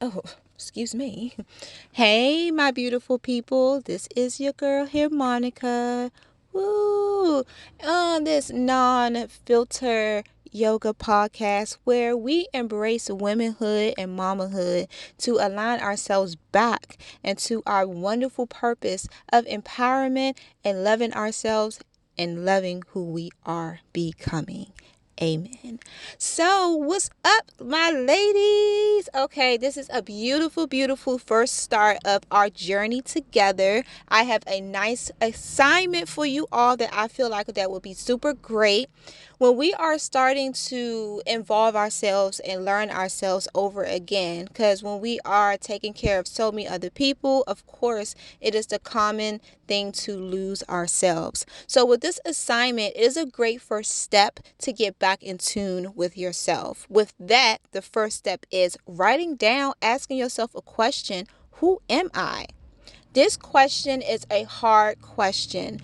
Oh, excuse me. Hey, my beautiful people. This is your girl here, Monica. Woo! On this non-filter yoga podcast where we embrace womanhood and mamahood to align ourselves back into our wonderful purpose of empowerment and loving ourselves and loving who we are becoming. Amen. So, what's up, my ladies? Okay, this is a beautiful, beautiful first start of our journey together. I have a nice assignment for you all that I feel like that will be super great. When we are starting to involve ourselves and learn ourselves over again, because when we are taking care of so many other people, of course, it is the common thing to lose ourselves. So with this assignment, it is a great first step to get back in tune with yourself. With that, the first step is writing down, asking yourself a question: who am I? This question is a hard question.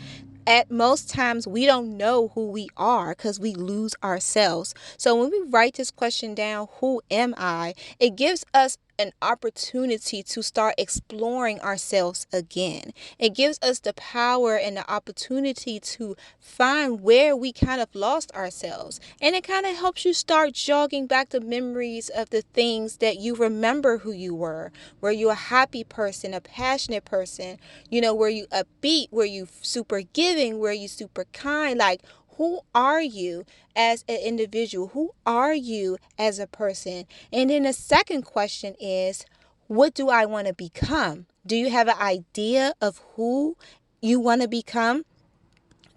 At most times, we don't know who we are because we lose ourselves. So when we write this question down, who am I? It gives us an opportunity to start exploring ourselves again. It gives us the power and the opportunity to find where we kind of lost ourselves. And it kind of helps you start jogging back the memories of the things that you remember who you were. Were you a happy person, a passionate person? Were you upbeat? Were you super giving? Were you super kind? Like, who are you as an individual? Who are you as a person? And then the second question is, what do I want to become? Do you have an idea of who you want to become?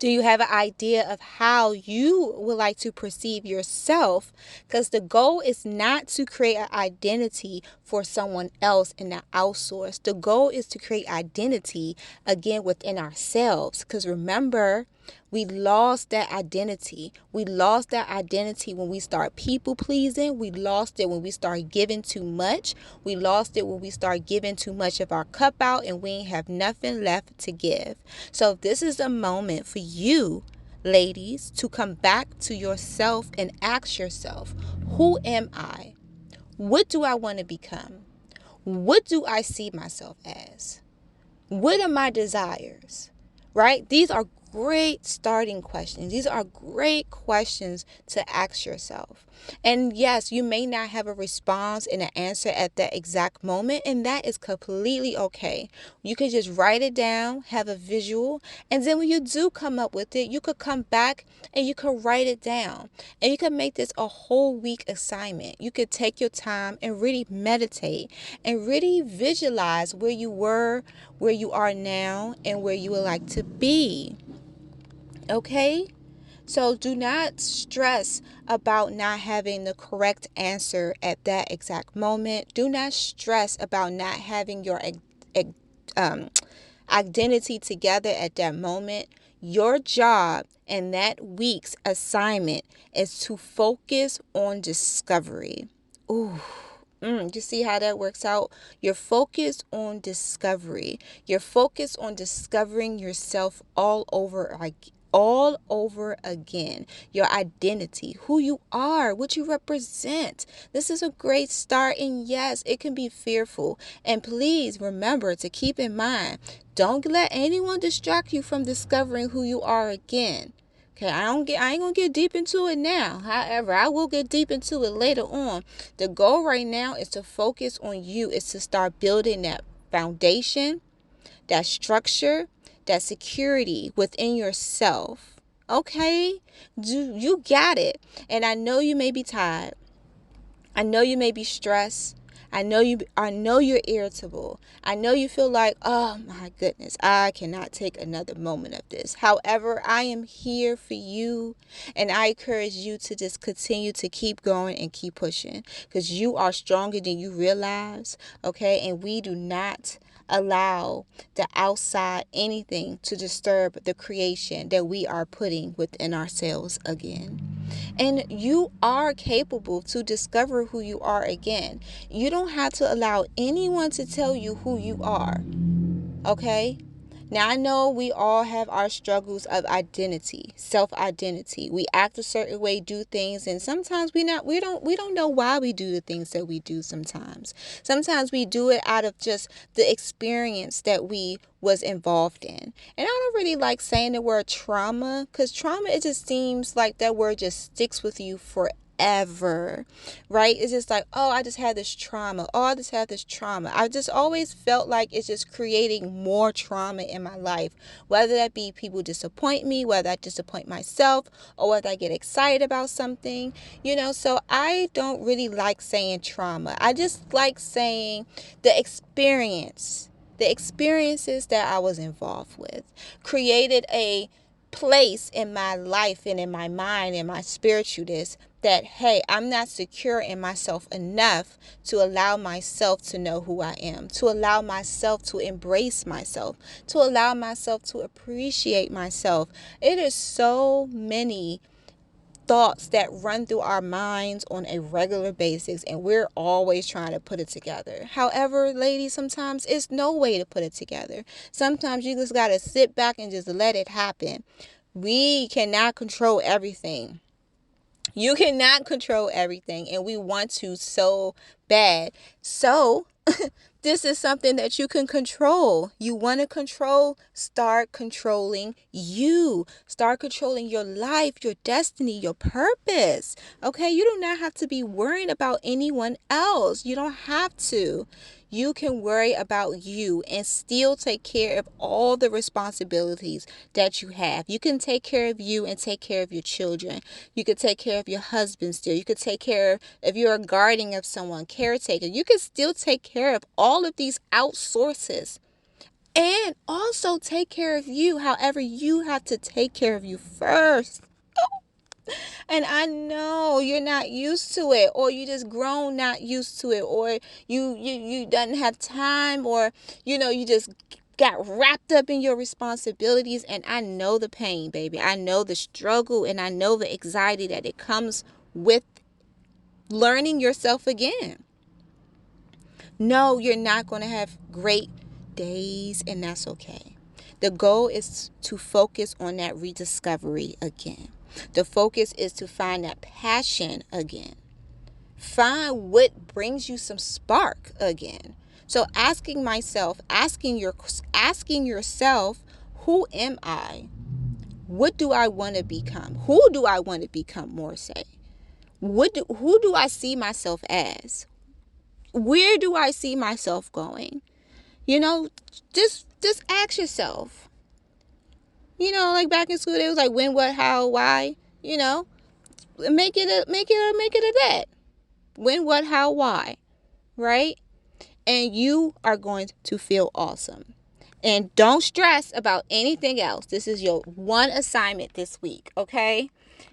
Do you have an idea of how you would like to perceive yourself? Because the goal is not to create an identity for someone else and not outsource. The goal is to create identity again within ourselves. Because remember, we lost that identity. We lost that identity when we start people pleasing. We lost it when we start giving too much. We lost it when we start giving too much of our cup out and we ain't have nothing left to give. So this is a moment for you, ladies, to come back to yourself and ask yourself, who am I? What do I want to become? What do I see myself as? What are my desires? Right? These are great starting questions. These are great questions to ask yourself. And yes, you may not have a response and an answer at that exact moment, and that is completely okay. You could just write it down, have a visual, and then when you do come up with it, you could come back and you could write it down. And you could make this a whole week assignment. You could take your time and really meditate and really visualize where you were, where you are now, and where you would like to be. Okay? So do not stress about not having the correct answer at that exact moment. Do not stress about not having your identity together at that moment. Your job and that week's assignment is to focus on discovery. Ooh. You see how that works out? You're focused on discovery. You're focused on discovering yourself all over again. Your identity, who you are, what you represent. This is a great start, and yes, it can be fearful. And please remember to keep in mind, don't let anyone distract you from discovering who you are again. Okay, I ain't gonna get deep into it now. However, I will get deep into it later on. The goal right now is to focus on you, is to start building that foundation, that structure, that security within yourself. Okay? You got it. And I know you may be tired. I know you may be stressed. I know you're irritable. I know you feel like, oh my goodness, I cannot take another moment of this. However, I am here for you, and I encourage you to just continue to keep going and keep pushing, because you are stronger than you realize. Okay? And we do not allow the outside anything to disturb the creation that we are putting within ourselves again. And you are capable to discover who you are again. You don't have to allow anyone to tell you who you are. Okay? Now I know we all have our struggles of identity, self-identity. We act a certain way, do things, and sometimes we don't know why we do the things that we do sometimes. Sometimes we do it out of just the experience that we was involved in. And I don't really like saying the word trauma, because trauma, it just seems like that word just sticks with you forever, right? It's just like, oh, I just had this trauma. Oh, I just had this trauma. I just always felt like it's just creating more trauma in my life, whether that be people disappoint me, whether I disappoint myself, or whether I get excited about something, so I don't really like saying trauma. I just like saying the experience. The experiences that I was involved with created a place in my life and in my mind and my spiritualness that, hey, I'm not secure in myself enough to allow myself to know who I am, to allow myself to embrace myself, to allow myself to appreciate myself. It is so many thoughts that run through our minds on a regular basis, and we're always trying to put it together. However, ladies, sometimes it's no way to put it together. Sometimes you just got to sit back and just let it happen. We cannot control everything. You cannot control everything, and we want to so bad. So this is something that you can control. You want to control, start controlling you. Start controlling your life, your destiny, your purpose. Okay, you do not have to be worrying about anyone else. You don't have to. You can worry about you and still take care of all the responsibilities that you have. You can take care of you and take care of your children. You could take care of your husband still. You could take care of, if you're a guardian of someone, caretaker. You can still take care of all of these outsources and also take care of you. However, you have to take care of you first. And I know you're not used to it, or you just grown not used to it, or you doesn't have time, or you just got wrapped up in your responsibilities. And I know the pain, baby. I know the struggle, and I know the anxiety that it comes with learning yourself again. No, you're not going to have great days, and that's okay. The goal is to focus on that rediscovery again. The focus is to find that passion again. Find what brings you some spark again. So asking yourself, who am I? What do I want to become? Who do I want to become, more say? Who do I see myself as? Where do I see myself going? Just ask yourself. Like back in school, it was like when, what, how, why. Make it a that. When, what, how, why, right? And you are going to feel awesome. And don't stress about anything else. This is your one assignment this week, okay?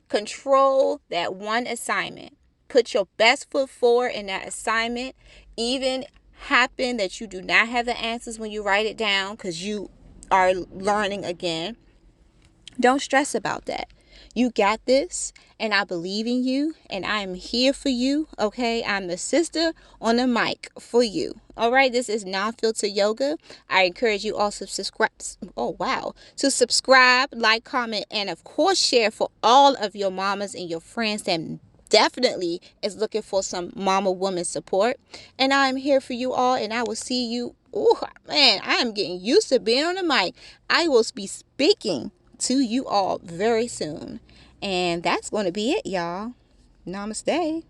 Control that one assignment. Put your best foot forward in that assignment. Even happen that you do not have the answers when you write it down, because you are learning again. Don't stress about that. You got this, and I believe in you, and I am here for you, okay? I'm the sister on the mic for you. All right, this is Non-Filter Yoga. I encourage you also to subscribe. Oh, wow. To subscribe, like, comment, and of course share for all of your mamas and your friends that definitely is looking for some mama woman support. And I am here for you all, and I will see you. Oh, man, I am getting used to being on the mic. I will be speaking to you all very soon. And that's going to be it, y'all. Namaste.